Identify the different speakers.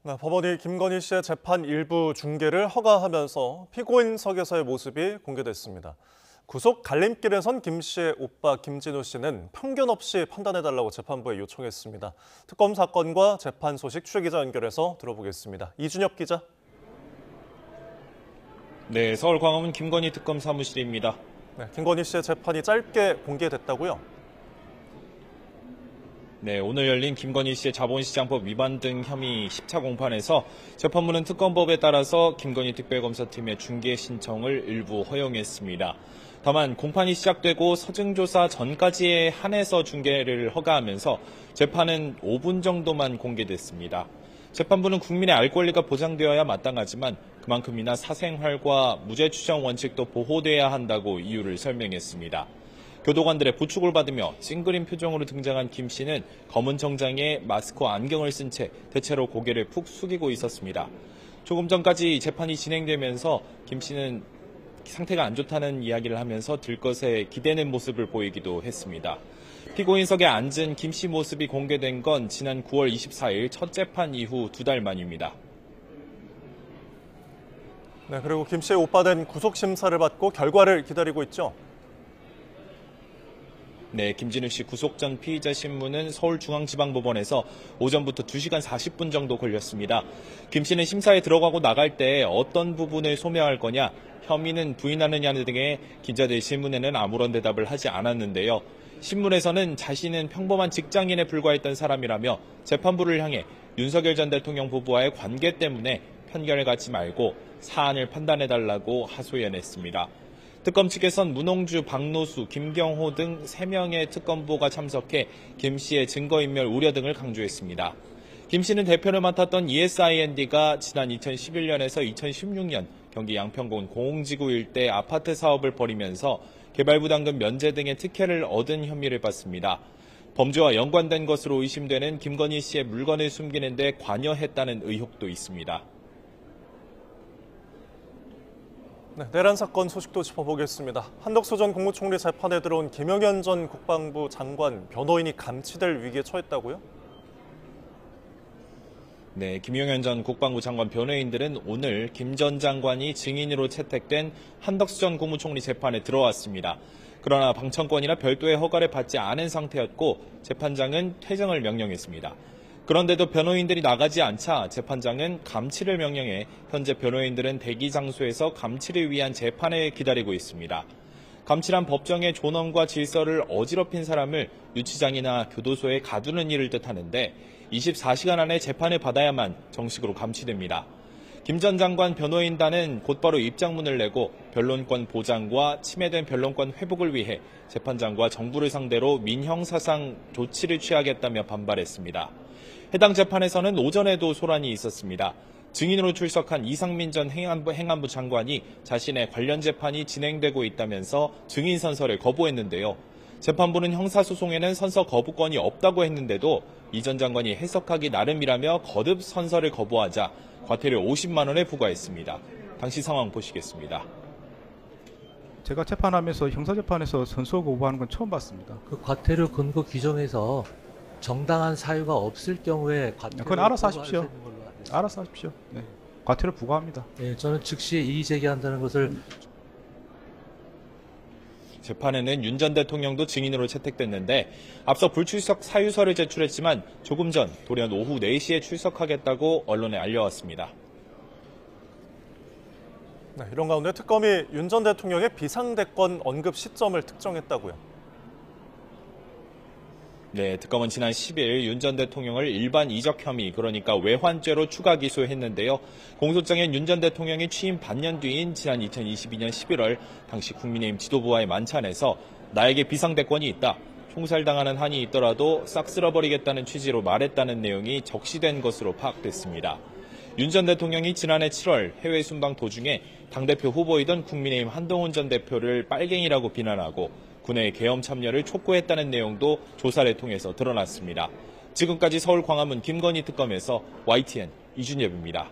Speaker 1: 네, 법원이 김건희 씨의 재판 일부 중계를 허가하면서 피고인석에서의 모습이 공개됐습니다. 구속 갈림길에 선 김 씨의 오빠 김진우 씨는 편견 없이 판단해달라고 재판부에 요청했습니다. 특검 사건과 재판 소식 취재기자 연결해서 들어보겠습니다. 이준엽 기자.
Speaker 2: 네, 서울 광화문 김건희 특검 사무실입니다.
Speaker 1: 네, 김건희 씨의 재판이 짧게 공개됐다고요?
Speaker 2: 네, 오늘 열린 김건희 씨의 자본시장법 위반 등 혐의 10차 공판에서 재판부는 특검법에 따라서 김건희 특별검사팀의 중계 신청을 일부 허용했습니다. 다만 공판이 시작되고 서증조사 전까지에 한해서 중계를 허가하면서 재판은 5분 정도만 공개됐습니다. 재판부는 국민의 알 권리가 보장되어야 마땅하지만 그만큼이나 사생활과 무죄 추정 원칙도 보호돼야 한다고 이유를 설명했습니다. 교도관들의 부축을 받으며 찡그린 표정으로 등장한 김 씨는 검은 정장에 마스크와 안경을 쓴 채 대체로 고개를 푹 숙이고 있었습니다. 조금 전까지 재판이 진행되면서 김 씨는 상태가 안 좋다는 이야기를 하면서 들것에 기대는 모습을 보이기도 했습니다. 피고인석에 앉은 김 씨 모습이 공개된 건 지난 9월 24일 첫 재판 이후 2달 만입니다.
Speaker 1: 네, 그리고 김 씨의 오빠는 구속심사를 받고 결과를 기다리고 있죠?
Speaker 2: 네, 김진우 씨 구속 전 피의자 신문은 서울중앙지방법원에서 오전부터 2시간 40분 정도 걸렸습니다. 김 씨는 심사에 들어가고 나갈 때 어떤 부분을 소명할 거냐, 혐의는 부인하느냐 등의 기자들 질문에는 아무런 대답을 하지 않았는데요. 신문에서는 자신은 평범한 직장인에 불과했던 사람이라며 재판부를 향해 윤석열 전 대통령 부부와의 관계 때문에 편견을 갖지 말고 사안을 판단해달라고 하소연했습니다. 특검 측에선 문홍주, 박노수, 김경호 등 3명의 특검보가 참석해 김 씨의 증거인멸 우려 등을 강조했습니다. 김 씨는 대표를 맡았던 ESIND가 지난 2011년에서 2016년 경기 양평군 공홍지구 일대 아파트 사업을 벌이면서 개발부담금 면제 등의 특혜를 얻은 혐의를 받습니다. 범죄와 연관된 것으로 의심되는 김건희 씨의 물건을 숨기는 데 관여했다는 의혹도 있습니다.
Speaker 1: 네, 내란 사건 소식도 짚어보겠습니다. 한덕수 전 국무총리 재판에 들어온 김영현 전 국방부 장관 변호인이 감치될 위기에 처했다고요?
Speaker 2: 네, 김영현 전 국방부 장관 변호인들은 오늘 김 전 장관이 증인으로 채택된 한덕수 전 국무총리 재판에 들어왔습니다. 그러나 방청권이나 별도의 허가를 받지 않은 상태였고 재판장은 퇴정을 명령했습니다. 그런데도 변호인들이 나가지 않자 재판장은 감치를 명령해 현재 변호인들은 대기 장소에서 감치를 위한 재판을 기다리고 있습니다. 감치란 법정의 존엄과 질서를 어지럽힌 사람을 유치장이나 교도소에 가두는 일을 뜻하는데 24시간 안에 재판을 받아야만 정식으로 감치됩니다. 김 전 장관 변호인단은 곧바로 입장문을 내고 변론권 보장과 침해된 변론권 회복을 위해 재판장과 정부를 상대로 민형사상 조치를 취하겠다며 반발했습니다. 해당 재판에서는 오전에도 소란이 있었습니다. 증인으로 출석한 이상민 전 행안부 장관이 자신의 관련 재판이 진행되고 있다면서 증인 선서를 거부했는데요. 재판부는 형사소송에는 선서 거부권이 없다고 했는데도 이 전 장관이 해석하기 나름이라며 거듭 선서를 거부하자 과태료 50만 원을 부과했습니다. 당시 상황 보시겠습니다.
Speaker 3: 제가 재판하면서 형사재판에서 선서 거부하는 건 처음 봤습니다.
Speaker 4: 그 과태료 근거 규정에서 정당한 사유가 없을 경우에 과태료
Speaker 3: 그건 알아서 하십시오. 알아서 하십시오. 네. 과태료 부과합니다.
Speaker 4: 네, 저는 즉시 이의 제기한다는 것을
Speaker 2: 재판에는 윤 전 대통령도 증인으로 채택됐는데 앞서 불출석 사유서를 제출했지만 조금 전 돌연 오후 4시에 출석하겠다고 언론에 알려왔습니다.
Speaker 1: 네, 이런 가운데 특검이 윤 전 대통령의 비상대권 언급 시점을 특정했다고요?
Speaker 2: 네, 특검은 지난 10일 윤 전 대통령을 일반 이적 혐의, 그러니까 외환죄로 추가 기소했는데요. 공소장엔 윤 전 대통령이 취임 반년 뒤인 지난 2022년 11월 당시 국민의힘 지도부와의 만찬에서 나에게 비상대권이 있다. 총살당하는 한이 있더라도 싹 쓸어버리겠다는 취지로 말했다는 내용이 적시된 것으로 파악됐습니다. 윤 전 대통령이 지난해 7월 해외 순방 도중에 당대표 후보이던 국민의힘 한동훈 전 대표를 빨갱이라고 비난하고 군의 계엄 참여를 촉구했다는 내용도 조사를 통해서 드러났습니다. 지금까지 서울 광화문 김건희 특검에서 YTN 이준엽입니다.